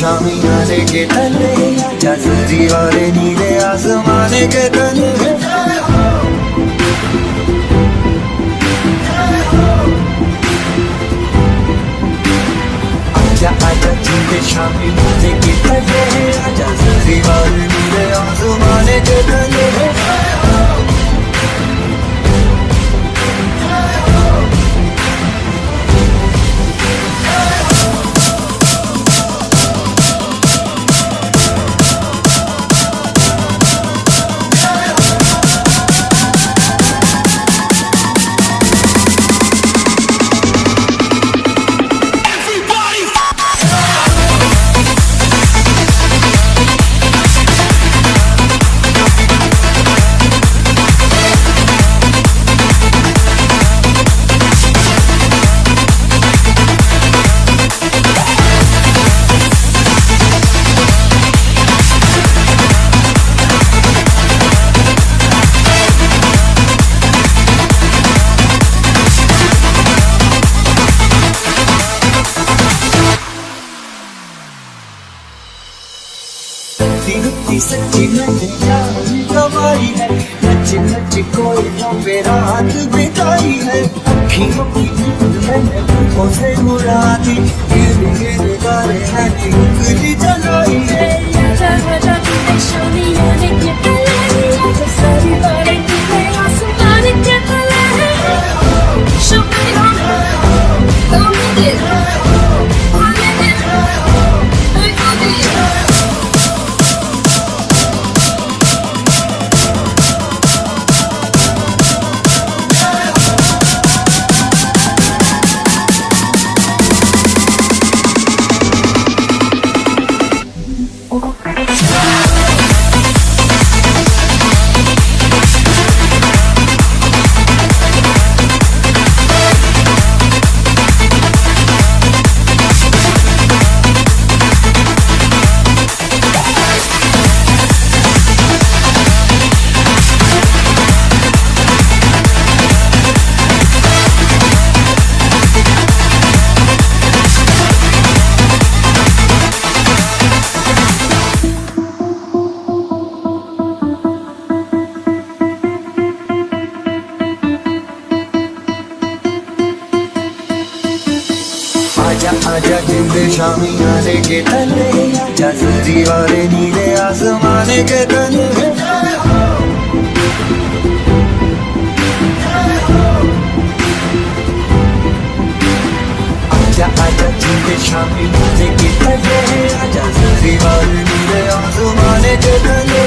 शामियाने के तले, जजरी वाले नीले आसमाने के तले। आजा आजा झूले शामियाने के तले, जजरी वाले नीले आसमाने के तले। सच्ची मैंने गवाई है, नच नच कोई पे रात बिताई है। अखियों की नींद मैंने आंखों से उड़ा दी, गिर गिर गारे हैं उंगली जलाई है। आजा आजा झूले शामियाने के तले, जजरी वाले नीले आसमाने के तले। Show me on, come with it, I'm in it, I got it. आजा आजा झूले शामियाने के तले, जजरी वाले नीले आसमाने के तले। आजा आजा झूले शामियाने के तले, जजरी वाले नीले आसमाने के तले।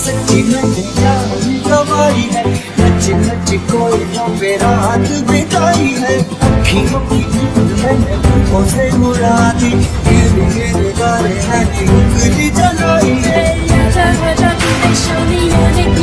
सच्ची मैंने गवाई है, नच नच कोई पे रात बिताई है। अखियों की नींद मैंने आंखों से उड़ा दी, गिर गिर गारे हैं उंगली जलाई है। आजा आजा झूले शामियाने के